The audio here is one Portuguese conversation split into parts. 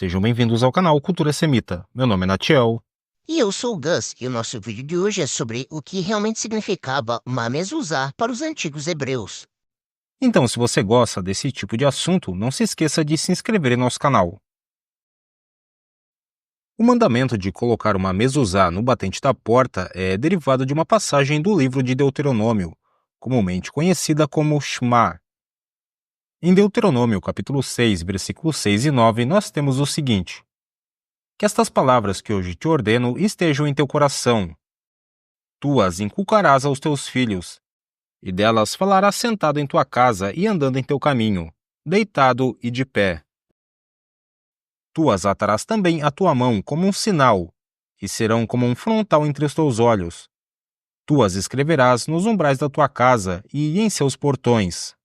Sejam bem-vindos ao canal Cultura Semita. Meu nome é Natiel. E eu sou o Gus, e o nosso vídeo de hoje é sobre o que realmente significava uma mezuzá para os antigos hebreus. Então, se você gosta desse tipo de assunto, não se esqueça de se inscrever em nosso canal. O mandamento de colocar uma mezuzá no batente da porta é derivado de uma passagem do livro de Deuteronômio, comumente conhecida como Shema. Em Deuteronômio, capítulo 6, versículos 6 e 9, nós temos o seguinte: Que estas palavras que hoje te ordeno estejam em teu coração. Tu as inculcarás aos teus filhos, e delas falarás sentado em tua casa e andando em teu caminho, deitado e de pé. Tu as atarás também à tua mão como um sinal, e serão como um frontal entre os teus olhos. Tu as escreverás nos umbrais da tua casa e em seus portões.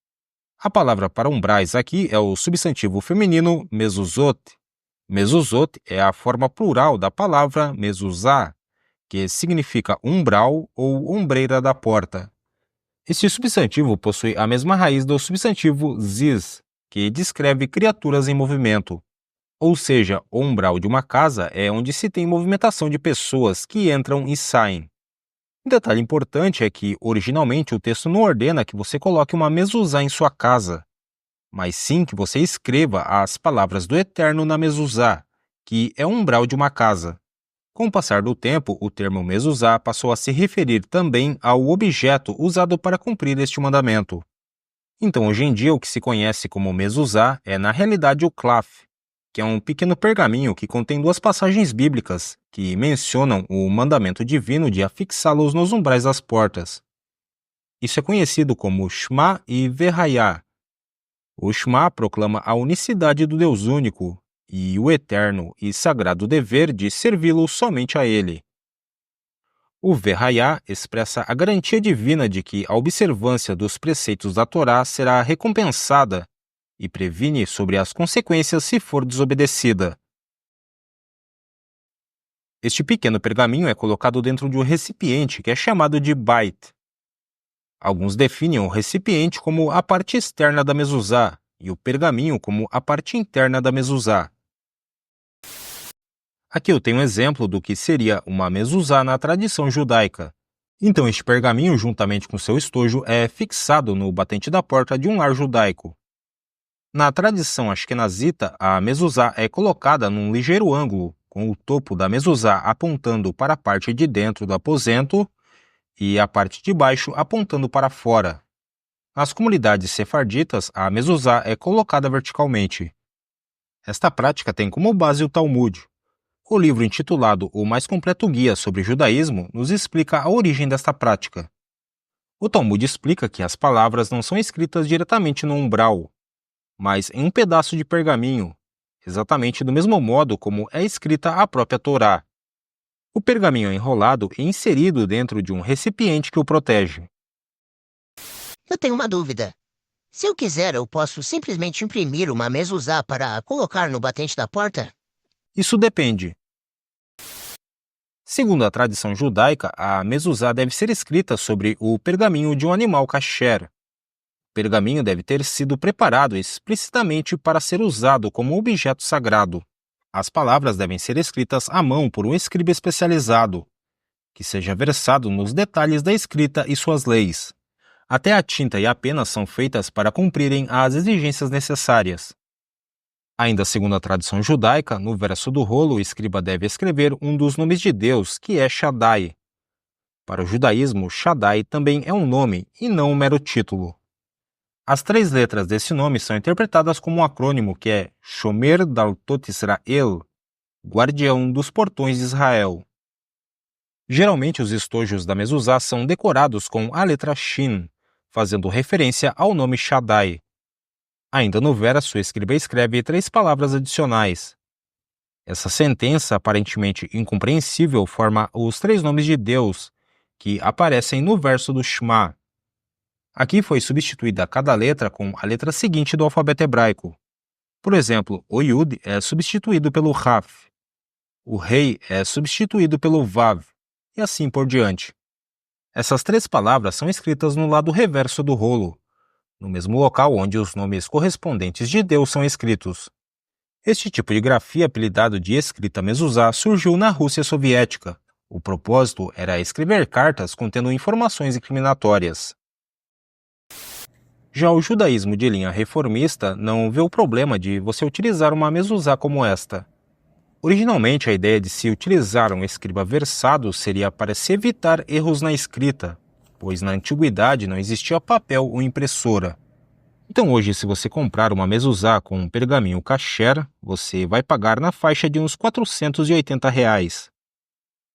A palavra para umbrais aqui é o substantivo feminino mezuzot. Mezuzot é a forma plural da palavra mezuzá, que significa umbral ou ombreira da porta. Este substantivo possui a mesma raiz do substantivo ziz, que descreve criaturas em movimento. Ou seja, o umbral de uma casa é onde se tem movimentação de pessoas que entram e saem. Um detalhe importante é que, originalmente, o texto não ordena que você coloque uma mezuzá em sua casa, mas sim que você escreva as palavras do Eterno na mezuzá, que é o umbral de uma casa. Com o passar do tempo, o termo mezuzá passou a se referir também ao objeto usado para cumprir este mandamento. Então, hoje em dia, o que se conhece como mezuzá é, na realidade, o klaf, que é um pequeno pergaminho que contém duas passagens bíblicas que mencionam o mandamento divino de afixá-los nos umbrais das portas. Isso é conhecido como Shema e Verhaiá. O Shema proclama a unicidade do Deus único e o eterno e sagrado dever de servi-lo somente a Ele. O Verhaiá expressa a garantia divina de que a observância dos preceitos da Torá será recompensada e previne sobre as consequências se for desobedecida. Este pequeno pergaminho é colocado dentro de um recipiente que é chamado de bait. Alguns definem o recipiente como a parte externa da mezuzá e o pergaminho como a parte interna da mezuzá. Aqui eu tenho um exemplo do que seria uma mezuzá na tradição judaica. Então este pergaminho, juntamente com seu estojo, é fixado no batente da porta de um lar judaico. Na tradição ashkenazita, a mezuzá é colocada num ligeiro ângulo, com o topo da mezuzá apontando para a parte de dentro do aposento e a parte de baixo apontando para fora. Nas comunidades sefarditas, a mezuzá é colocada verticalmente. Esta prática tem como base o Talmud. O livro intitulado O Mais Completo Guia sobre Judaísmo nos explica a origem desta prática. O Talmud explica que as palavras não são escritas diretamente no umbral, mas em um pedaço de pergaminho, exatamente do mesmo modo como é escrita a própria Torá. O pergaminho é enrolado e inserido dentro de um recipiente que o protege. Eu tenho uma dúvida. Se eu quiser, eu posso simplesmente imprimir uma mezuzá para colocar no batente da porta? Isso depende. Segundo a tradição judaica, a mezuzá deve ser escrita sobre o pergaminho de um animal kasher. O pergaminho deve ter sido preparado explicitamente para ser usado como objeto sagrado. As palavras devem ser escritas à mão por um escriba especializado, que seja versado nos detalhes da escrita e suas leis. Até a tinta e a pena são feitas para cumprirem as exigências necessárias. Ainda segundo a tradição judaica, no verso do rolo, o escriba deve escrever um dos nomes de Deus, que é Shaddai. Para o judaísmo, Shaddai também é um nome e não um mero título. As 3 letras desse nome são interpretadas como um acrônimo que é Shomer Daltot Israel, guardião dos portões de Israel. Geralmente os estojos da mezuzá são decorados com a letra Shin, fazendo referência ao nome Shaddai. Ainda no verso, o escriba escreve 3 palavras adicionais. Essa sentença, aparentemente incompreensível, forma os 3 nomes de Deus, que aparecem no verso do Shema. Aqui foi substituída cada letra com a letra seguinte do alfabeto hebraico. Por exemplo, o Yud é substituído pelo Raf, o Rei é substituído pelo Vav, e assim por diante. Essas 3 palavras são escritas no lado reverso do rolo, no mesmo local onde os nomes correspondentes de Deus são escritos. Este tipo de grafia, apelidado de escrita mezuzá, surgiu na Rússia soviética. O propósito era escrever cartas contendo informações incriminatórias. Já o judaísmo de linha reformista não vê o problema de você utilizar uma mezuzá como esta. Originalmente, a ideia de se utilizar um escriba versado seria para se evitar erros na escrita, pois na antiguidade não existia papel ou impressora. Então hoje, se você comprar uma mezuzá com um pergaminho kasher, você vai pagar na faixa de uns R$ 480.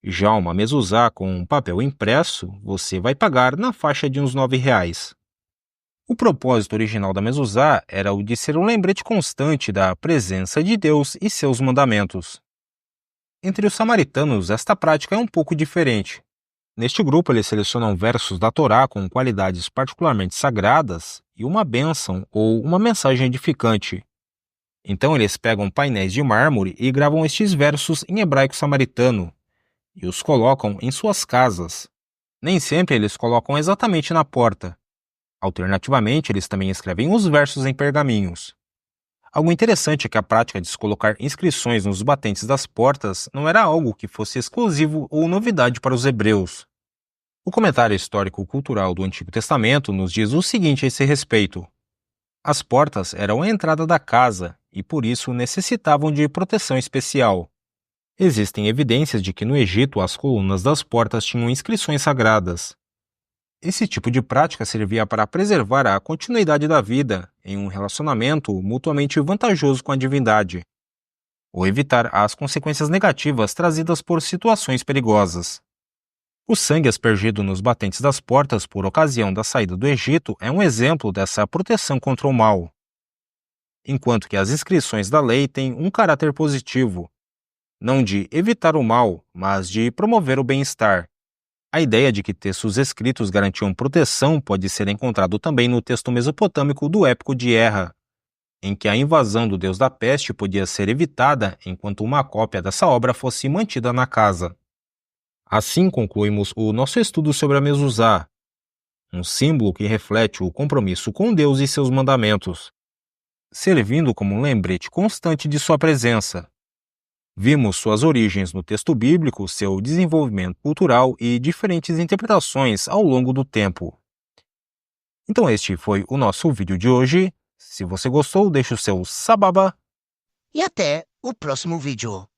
Já uma mezuzá com um papel impresso, você vai pagar na faixa de uns R$ 9. O propósito original da mezuzá era o de ser um lembrete constante da presença de Deus e seus mandamentos. Entre os samaritanos, esta prática é um pouco diferente. Neste grupo, eles selecionam versos da Torá com qualidades particularmente sagradas e uma bênção ou uma mensagem edificante. Então, eles pegam painéis de mármore e gravam estes versos em hebraico samaritano e os colocam em suas casas. Nem sempre eles colocam exatamente na porta. Alternativamente, eles também escrevem os versos em pergaminhos. Algo interessante é que a prática de se colocar inscrições nos batentes das portas não era algo que fosse exclusivo ou novidade para os hebreus. O comentário histórico-cultural do Antigo Testamento nos diz o seguinte a esse respeito: as portas eram a entrada da casa e por isso necessitavam de proteção especial. Existem evidências de que no Egito as colunas das portas tinham inscrições sagradas. Esse tipo de prática servia para preservar a continuidade da vida em um relacionamento mutuamente vantajoso com a divindade, ou evitar as consequências negativas trazidas por situações perigosas. O sangue aspergido nos batentes das portas por ocasião da saída do Egito é um exemplo dessa proteção contra o mal. Enquanto que as inscrições da lei têm um caráter positivo, não de evitar o mal, mas de promover o bem-estar. A ideia de que textos escritos garantiam proteção pode ser encontrado também no texto mesopotâmico do Épico de Erra, em que a invasão do deus da peste podia ser evitada enquanto uma cópia dessa obra fosse mantida na casa. Assim concluímos o nosso estudo sobre a mezuzá, um símbolo que reflete o compromisso com Deus e seus mandamentos, servindo como um lembrete constante de sua presença. Vimos suas origens no texto bíblico, seu desenvolvimento cultural e diferentes interpretações ao longo do tempo. Então este foi o nosso vídeo de hoje. Se você gostou, deixe o seu sababa E até o próximo vídeo.